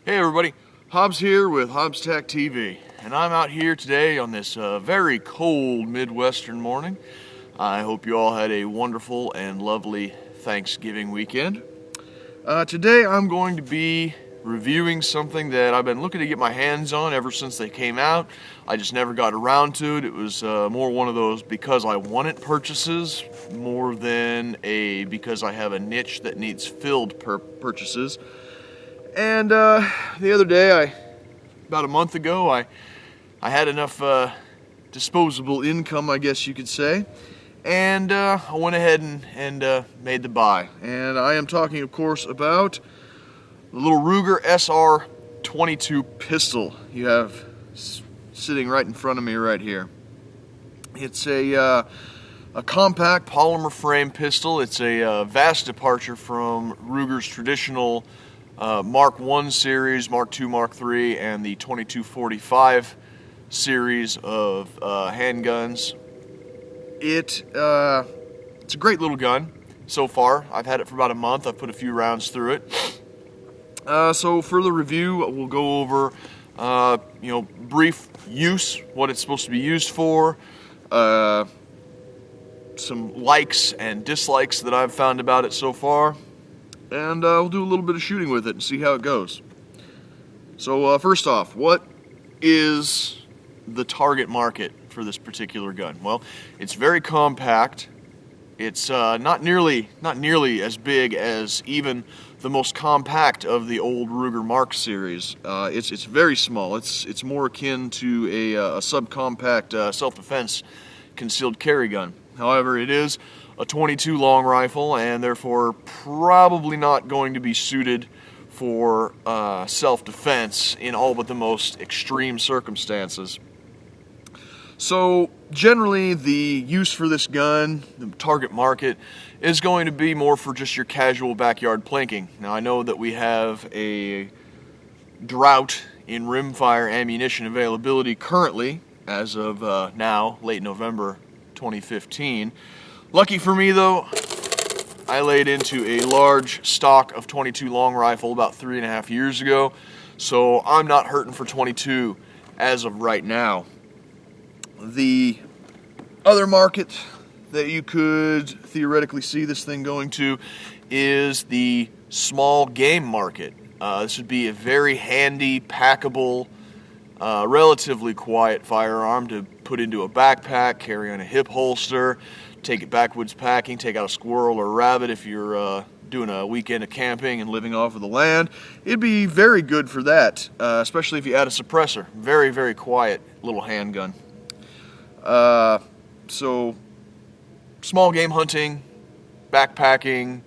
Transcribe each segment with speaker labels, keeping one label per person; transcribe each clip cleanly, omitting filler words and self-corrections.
Speaker 1: Hey everybody, Hobbs here with Hobbs Tech TV, and I'm out here today on this very cold Midwestern morning. I hope you all had a wonderful and lovely Thanksgiving weekend. Today I'm going to be reviewing something that I've been looking to get my hands on ever since they came out. I just never got around to it. It was more one of those because I want it purchases more than a because I have a niche that needs filled purchases. And the other day, about a month ago, I had enough disposable income, I guess you could say, and I went ahead and made the buy. And I am talking, of course, about the little Ruger SR22 pistol you have sitting right in front of me right here. It's a compact polymer frame pistol. It's a vast departure from Ruger's traditional Mark I series, Mark II, Mark III, and the 2245 series of handguns. It's a great little gun so far. I've had it for about a month. I've put a few rounds through it. So for the review, we'll go over brief use, what it's supposed to be used for, some likes and dislikes that I've found about it so far, and we'll do a little bit of shooting with it and see how it goes. So first off, what is the target market for this particular gun? Well, it's very compact. It's not nearly as big as even the most compact of the old Ruger Mark series. It's very small. It's more akin to a subcompact self-defense concealed carry gun. However, it is a 22 long rifle, and therefore probably not going to be suited for self-defense in all but the most extreme circumstances. So generally the use for this gun, the target market, is going to be more for just your casual backyard plinking. Now I know that we have a drought in rimfire ammunition availability currently, as of now, late November 2015. Lucky for me though, I laid into a large stock of 22 long rifle about 3.5 years ago, so I'm not hurting for 22 as of right now. The other market that you could theoretically see this thing going to is the small game market. This would be a very handy, packable, relatively quiet firearm to put into a backpack, carry on a hip holster, take it backwoods packing, take out a squirrel or a rabbit if you're doing a weekend of camping and living off of the land. It'd be very good for that, especially if you add a suppressor. Very, very quiet little handgun. So small game hunting, backpacking,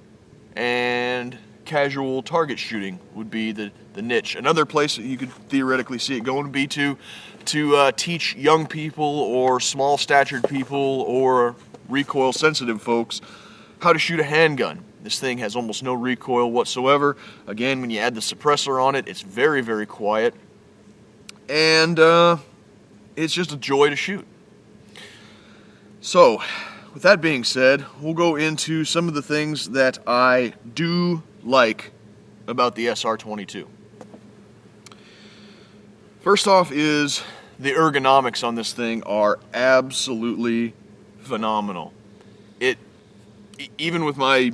Speaker 1: and casual target shooting would be the niche. Another place that you could theoretically see it going would be to teach young people or small statured people or recoil sensitive folks how to shoot a handgun. This thing has almost no recoil whatsoever. Again, when you add the suppressor on it, it's very, very quiet, and it's just a joy to shoot. So with that being said, we'll go into some of the things that I do like about the SR22. First off is the ergonomics on this thing are absolutely phenomenal. Even with my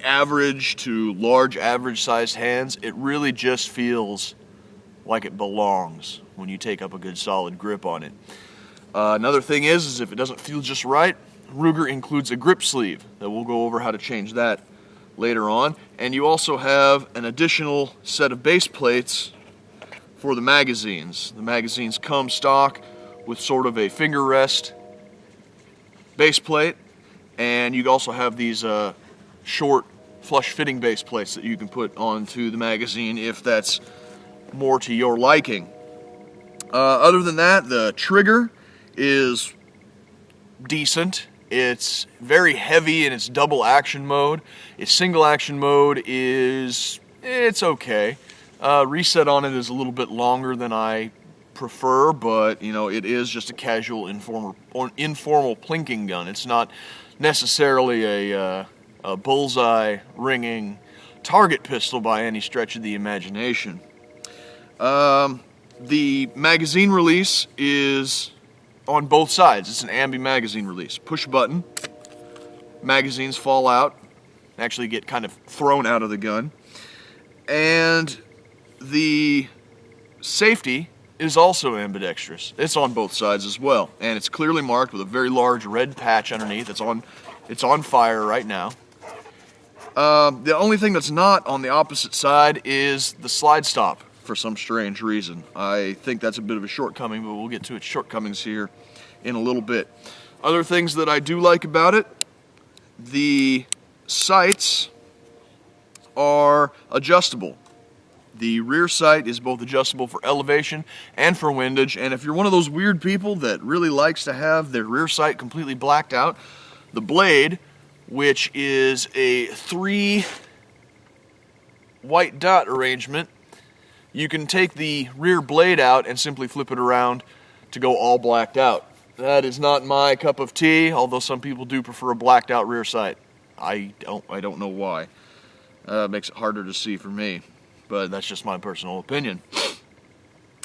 Speaker 1: average to large average sized hands, it really just feels like it belongs when you take up a good solid grip on it. Another thing is if it doesn't feel just right, Ruger includes a grip sleeve that we'll go over how to change that later on, and you also have an additional set of base plates for the magazines. The magazines come stock with sort of a finger rest base plate, and you also have these short flush fitting base plates that you can put onto the magazine if that's more to your liking. Other than that, the trigger is decent. It's very heavy in its double action mode. Its single action mode it's okay. Reset on it is a little bit longer than I prefer, but it is just a casual informal plinking gun. It's not necessarily a bullseye ringing target pistol by any stretch of the imagination. The magazine release is on both sides. It's an ambi magazine release. Push button. Magazines fall out, actually get kind of thrown out of the gun. And the safety is also ambidextrous. It's on both sides as well, and it's clearly marked with a very large red patch underneath. It's on fire right now. The only thing that's not on the opposite side is the slide stop for some strange reason. I think that's a bit of a shortcoming, but we'll get to its shortcomings here in a little bit. Other things that I do like about it, the sights are adjustable. The rear sight is both adjustable for elevation and for windage, and if you're one of those weird people that really likes to have their rear sight completely blacked out, the blade, which is a 3 white dot arrangement, you can take the rear blade out and simply flip it around to go all blacked out. That is not my cup of tea, although some people do prefer a blacked out rear sight. I don't know why. It makes it harder to see for me, but that's just my personal opinion.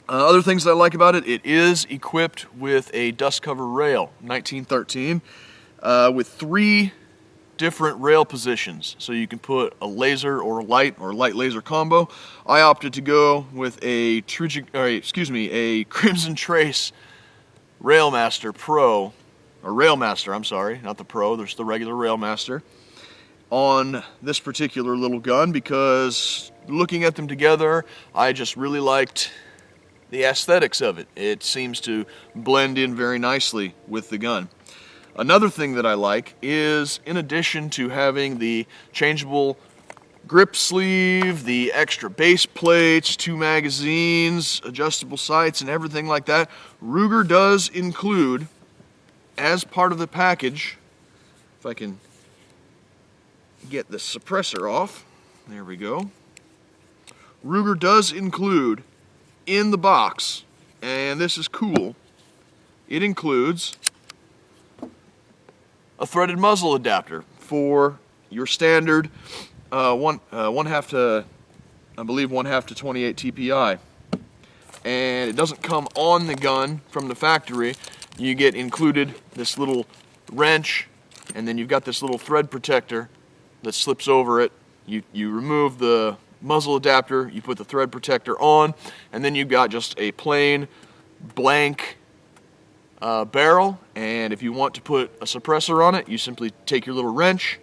Speaker 1: Other things that I like about it, it is equipped with a dust cover rail, 1913, with 3 different rail positions. So you can put a laser or light laser combo. I opted to go with a Crimson Trace Railmaster Pro, or Railmaster, I'm sorry, not the Pro, there's the regular Railmaster, on this particular little gun, because looking at them together, I just really liked the aesthetics of it. It seems to blend in very nicely with the gun. Another thing that I like is, in addition to having the changeable grip sleeve, the extra base plates, 2 magazines, adjustable sights, and everything like that, Ruger does include, as part of the package, if I can get the suppressor off, there we go, Ruger does include in the box, and this is cool, it includes a threaded muzzle adapter for your standard one half to 28 TPI, and it doesn't come on the gun from the factory. You get included this little wrench, and then you've got this little thread protector that slips over it. You remove the muzzle adapter, you put the thread protector on, and then you've got just a plain blank barrel, and if you want to put a suppressor on it, you simply take your little wrench,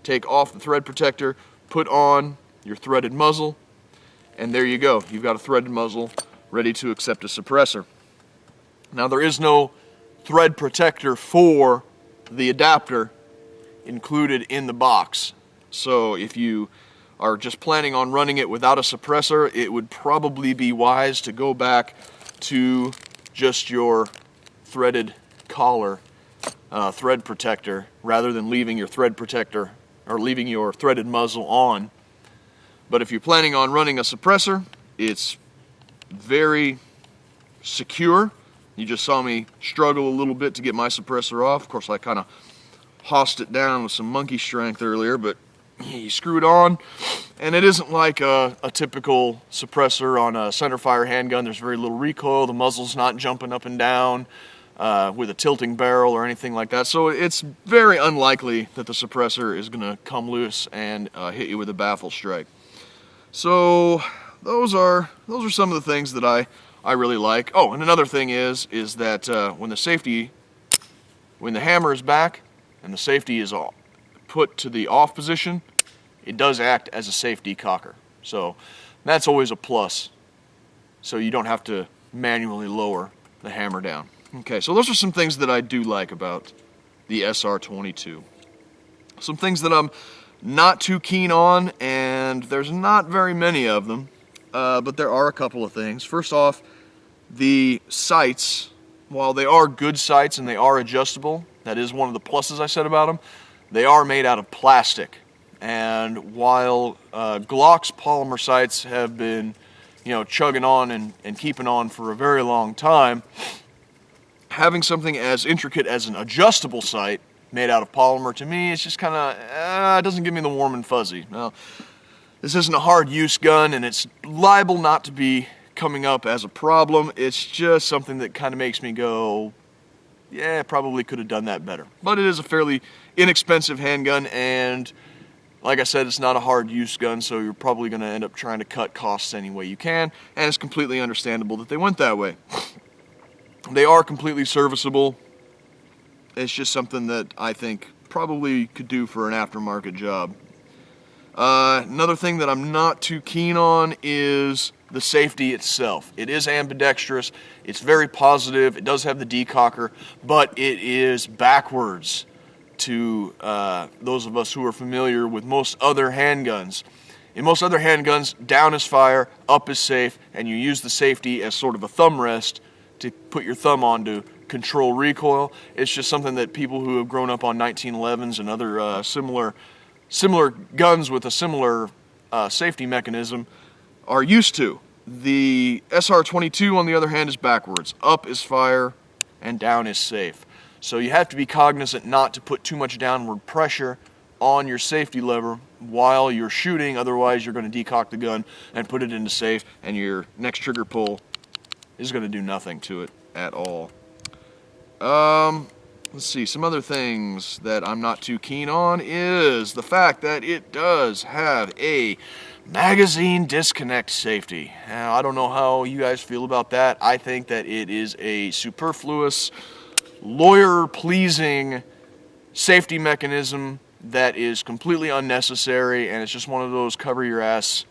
Speaker 1: take off the thread protector, put on your threaded muzzle, and there you go. You've got a threaded muzzle ready to accept a suppressor. Now, there is no thread protector for the adapter included in the box, so if you are just planning on running it without a suppressor, it would probably be wise to go back to just your threaded collar thread protector rather than leaving your thread protector or leaving your threaded muzzle on. But if you're planning on running a suppressor, it's very secure. You just saw me struggle a little bit to get my suppressor off. Of course, I kind of hossed it down with some monkey strength earlier, but you screw it on, and it isn't like a typical suppressor on a centerfire handgun. There's very little recoil. The muzzle's not jumping up and down with a tilting barrel or anything like that. So it's very unlikely that the suppressor is going to come loose and hit you with a baffle strike. So those are some of the things that I really like. Oh, and another thing is that when the hammer is back and the safety is put to the off position, it does act as a safety cocker. So that's always a plus. So you don't have to manually lower the hammer down. Okay, so those are some things that I do like about the SR22. Some things that I'm not too keen on, and there's not very many of them, but there are a couple of things. First off, the sights, while they are good sights and they are adjustable, that is one of the pluses I said about them, they are made out of plastic. And while Glock's polymer sights have been, chugging on and keeping on for a very long time, having something as intricate as an adjustable sight made out of polymer, to me, it's just kind of, it doesn't give me the warm and fuzzy. Now, this isn't a hard use gun, and it's liable not to be coming up as a problem. It's just something that kind of makes me go, yeah, probably could have done that better. But it is a fairly inexpensive handgun, and like I said, it's not a hard use gun, so you're probably going to end up trying to cut costs any way you can, and it's completely understandable that they went that way. They are completely serviceable. It's just something that I think probably could do for an aftermarket job. Another thing that I'm not too keen on is the safety itself. It is ambidextrous, it's very positive, it does have the decocker, but it is backwards to those of us who are familiar with most other handguns. In most other handguns, down is fire, up is safe, and you use the safety as sort of a thumb rest to put your thumb on to control recoil. It's just something that people who have grown up on 1911s and other similar guns with a similar safety mechanism are used to. The SR22, on the other hand, is backwards. Up is fire, and down is safe. So you have to be cognizant not to put too much downward pressure on your safety lever while you're shooting, otherwise you're going to decock the gun and put it into safe, and your next trigger pull is going to do nothing to it at all. Let's see, some other things that I'm not too keen on is the fact that it does have a magazine disconnect safety. Now, I don't know how you guys feel about that. I think that it is a superfluous, lawyer-pleasing safety mechanism that is completely unnecessary, and it's just one of those cover-your-ass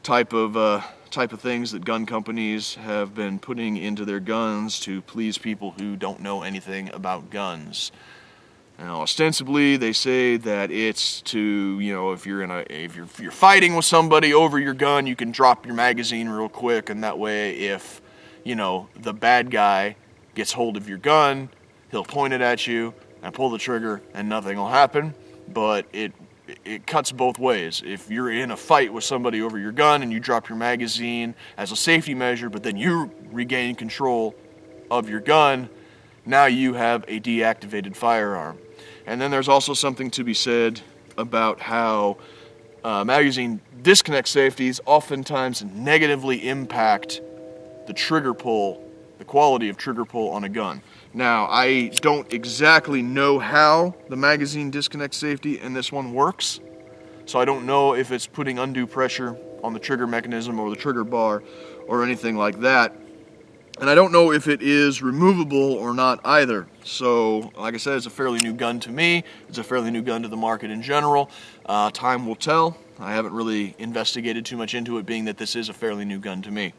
Speaker 1: type of things that gun companies have been putting into their guns to please people who don't know anything about guns. Now, ostensibly, they say that it's to, you know, if you're fighting with somebody over your gun, you can drop your magazine real quick, and that way, if, you know, the bad guy gets hold of your gun, he'll point it at you and pull the trigger, and nothing will happen. But it cuts both ways. If you're in a fight with somebody over your gun and you drop your magazine as a safety measure, but then you regain control of your gun, now you have a deactivated firearm. And then there's also something to be said about how magazine disconnect safeties oftentimes negatively impact the trigger pull, the quality of trigger pull on a gun. Now, I don't exactly know how the magazine disconnect safety in this one works, so I don't know if it's putting undue pressure on the trigger mechanism or the trigger bar or anything like that. And I don't know if it is removable or not either. So, like I said, it's a fairly new gun to me. It's a fairly new gun to the market in general. Time will tell. I haven't really investigated too much into it, being that this is a fairly new gun to me.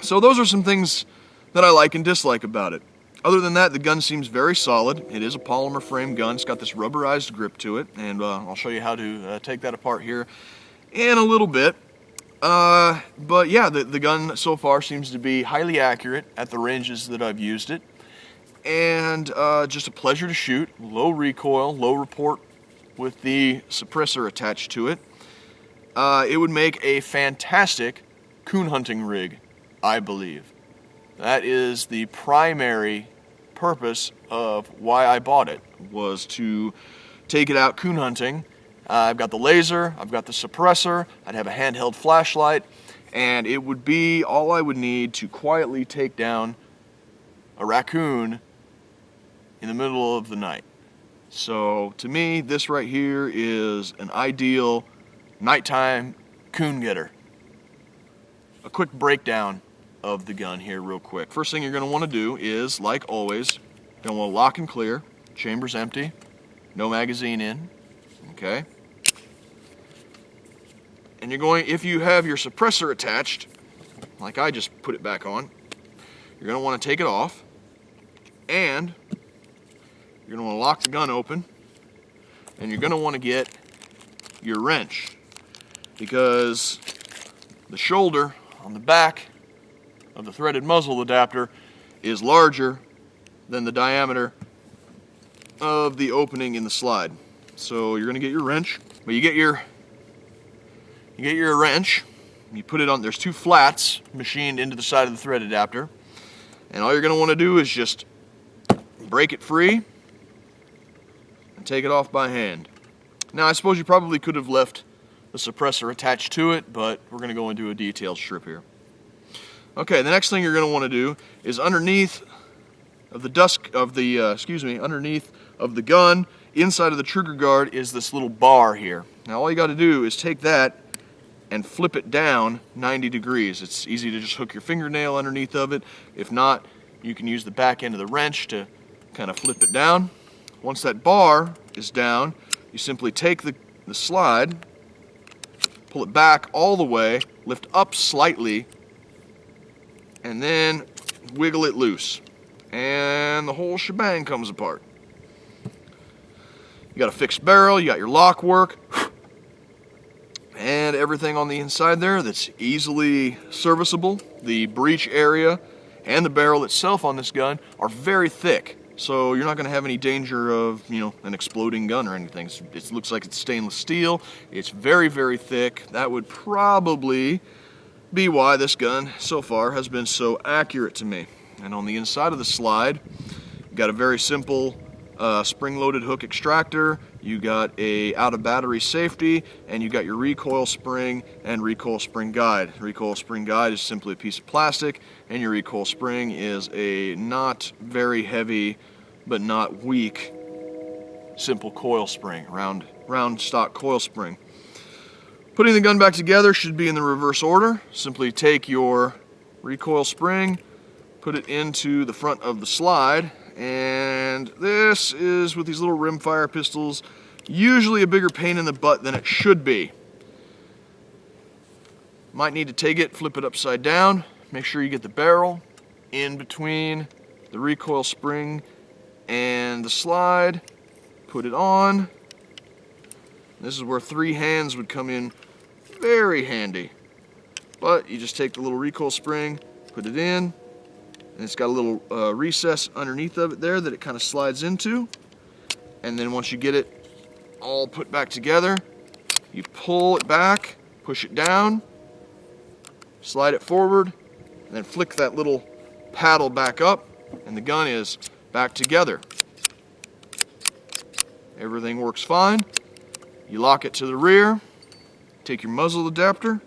Speaker 1: So those are some things that I like and dislike about it. Other than that, the gun seems very solid. It is a polymer frame gun. It's got this rubberized grip to it, and I'll show you how to take that apart here in a little bit. But yeah, the gun so far seems to be highly accurate at the ranges that I've used it, and just a pleasure to shoot. Low recoil, low report with the suppressor attached to it. It would make a fantastic coon hunting rig, I believe. That is the primary purpose of why I bought it, was to take it out coon hunting. I've got the laser, I've got the suppressor, I'd have a handheld flashlight, and it would be all I would need to quietly take down a raccoon in the middle of the night. So to me, this right here is an ideal nighttime coon getter. A quick breakdown of the gun here real quick. First thing you're going to want to do is, like always, you're going to want to lock and clear. Chamber's empty, no magazine in, okay? And you're going, if you have your suppressor attached, like I just put it back on, you're going to want to take it off, and you're going to want to lock the gun open, and you're going to want to get your wrench, because the shoulder on the back of the threaded muzzle adapter is larger than the diameter of the opening in the slide. So you're going to get your wrench, but you get your wrench, you put it on, there's two flats machined into the side of the thread adapter, and all you're going to want to do is just break it free and take it off by hand. Now, I suppose you probably could have left the suppressor attached to it, but we're going to go into a detailed strip here. Okay, the next thing you're going to want to do is underneath of the underneath of the gun, inside of the trigger guard is this little bar here. Now all you got to do is take that and flip it down 90 degrees. It's easy to just hook your fingernail underneath of it. If not, you can use the back end of the wrench to kind of flip it down. Once that bar is down, you simply take the slide, pull it back all the way, lift up slightly, and then wiggle it loose. And the whole shebang comes apart. You got a fixed barrel, you got your lock work, and everything on the inside there that's easily serviceable. The breech area and the barrel itself on this gun are very thick, so you're not going to have any danger of, an exploding gun or anything. It looks like it's stainless steel. It's very, very thick. That would probably be why this gun so far has been so accurate to me. And on the inside of the slide, you got a very simple spring-loaded hook extractor, you got a out-of-battery safety, and you got your recoil spring and recoil spring guide. The recoil spring guide is simply a piece of plastic, and your recoil spring is a not very heavy but not weak simple coil spring, round stock coil spring. Putting the gun back together should be in the reverse order. Simply take your recoil spring, put it into the front of the slide, and this is, with these little rimfire pistols, usually a bigger pain in the butt than it should be. Might need to take it, flip it upside down, make sure you get the barrel in between the recoil spring and the slide, put it on. This is where 3 hands would come in very handy. But you just take the little recoil spring, put it in, and it's got a little recess underneath of it there that it kind of slides into. And then once you get it all put back together, you pull it back, push it down, slide it forward, and then flick that little paddle back up, and the gun is back together. Everything works fine. You lock it to the rear, take your muzzle adapter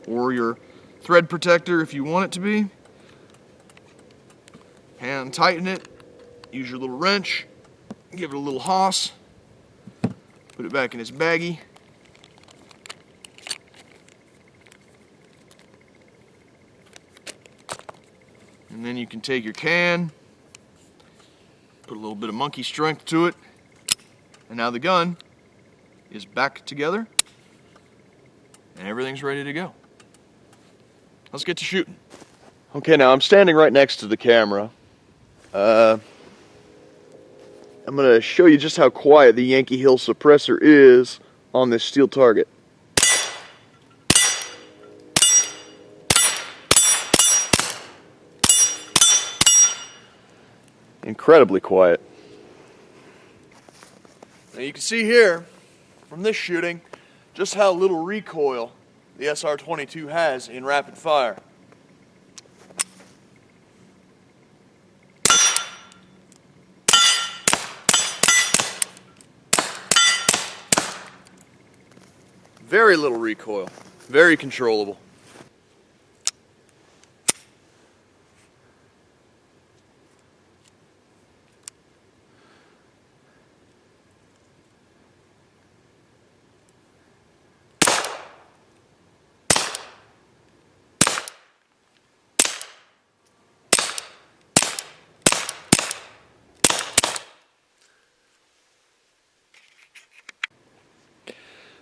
Speaker 1: or your thread protector if you want it to be, hand tighten it, use your little wrench, give it a little hoss, put it back in its baggie, and then you can take your can, put a little bit of monkey strength to it, and now the gun is back together and everything's ready to go. Let's get to shooting. Okay, now I'm standing right next to the camera. I'm going to show you just how quiet the Yankee Hill suppressor is on this steel target. Incredibly quiet. Now you can see here from this shooting just how little recoil the SR22 has in rapid fire. Very little recoil, very controllable.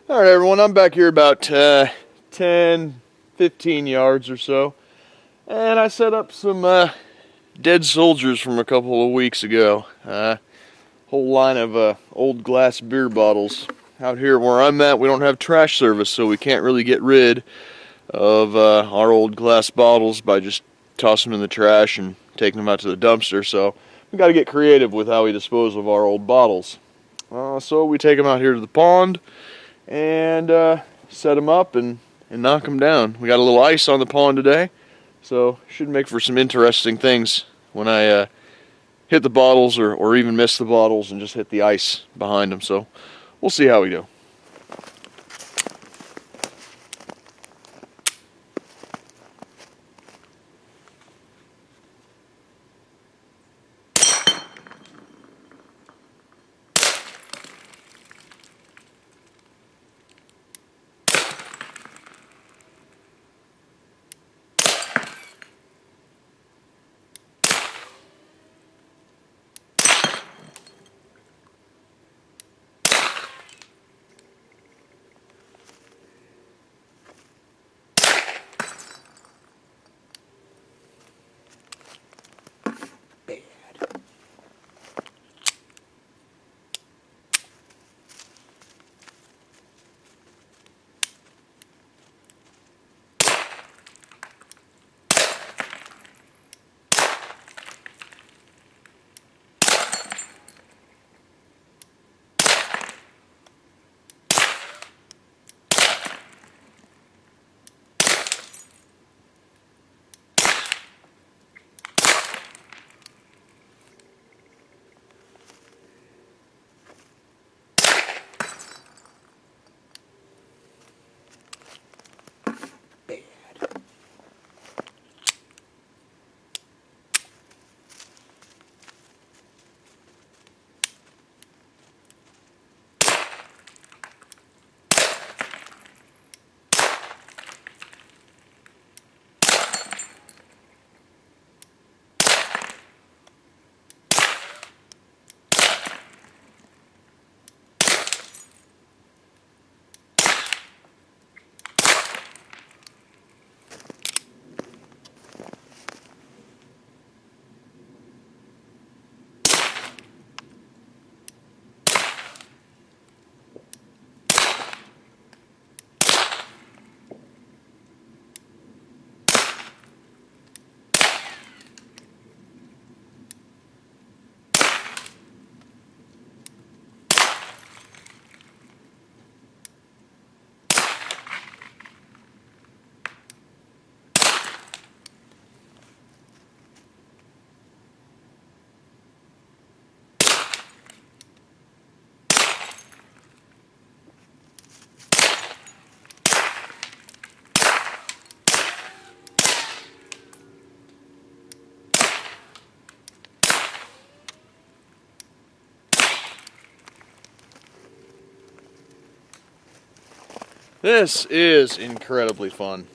Speaker 1: Alright everyone, I'm back here about 10, 15 yards or so, and I set up some dead soldiers from a couple of weeks ago. Whole line of old glass beer bottles. Out here where I'm at, we don't have trash service, so we can't really get rid of our old glass bottles by just tossing them in the trash and taking them out to the dumpster, so we got to get creative with how we dispose of our old bottles. So we take them out here to the pond and set them up and knock them down. We got a little ice on the pond today, so should make for some interesting things when I hit the bottles or even miss the bottles and just hit the ice behind them. So we'll see how we go. This is incredibly fun.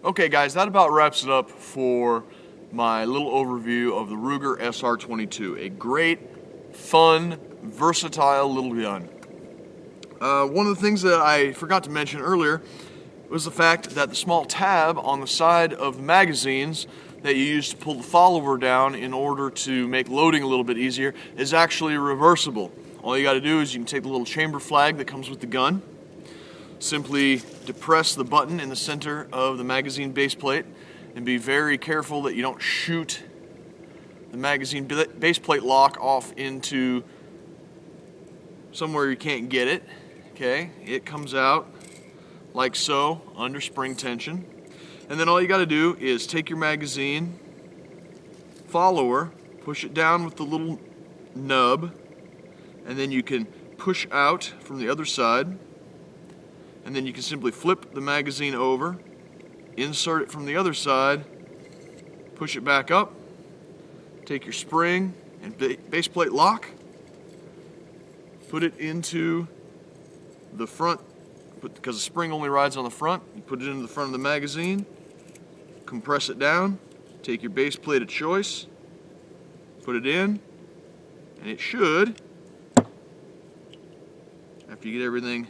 Speaker 1: Okay guys, that about wraps it up for my little overview of the Ruger SR22. A great, fun, versatile little gun. One of the things that I forgot to mention earlier was the fact that the small tab on the side of the magazines that you use to pull the follower down in order to make loading a little bit easier is actually reversible. All you got to do is you can take the little chamber flag that comes with the gun, simply depress the button in the center of the magazine base plate, and be very careful that you don't shoot the magazine base plate lock off into somewhere you can't get it. Okay, it comes out like so, under spring tension. And then all you got to do is take your magazine follower, push it down with the little nub, and then you can push out from the other side. And then you can simply flip the magazine over, insert it from the other side, push it back up, take your spring and base plate lock, put it into the front, because the spring only rides on the front, you put it into the front of the magazine, compress it down, take your base plate of choice, put it in, and it should, after you get everything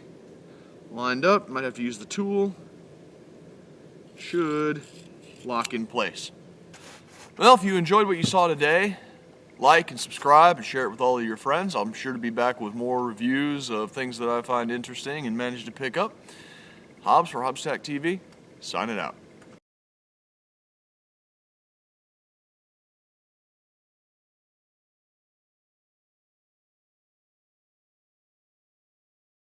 Speaker 1: lined up, might have to use the tool, should lock in place. Well, if you enjoyed what you saw today, like and subscribe and share it with all of your friends. I'm sure to be back with more reviews of things that I find interesting and manage to pick up. Hobbs for Hobbs Tech TV, signing out.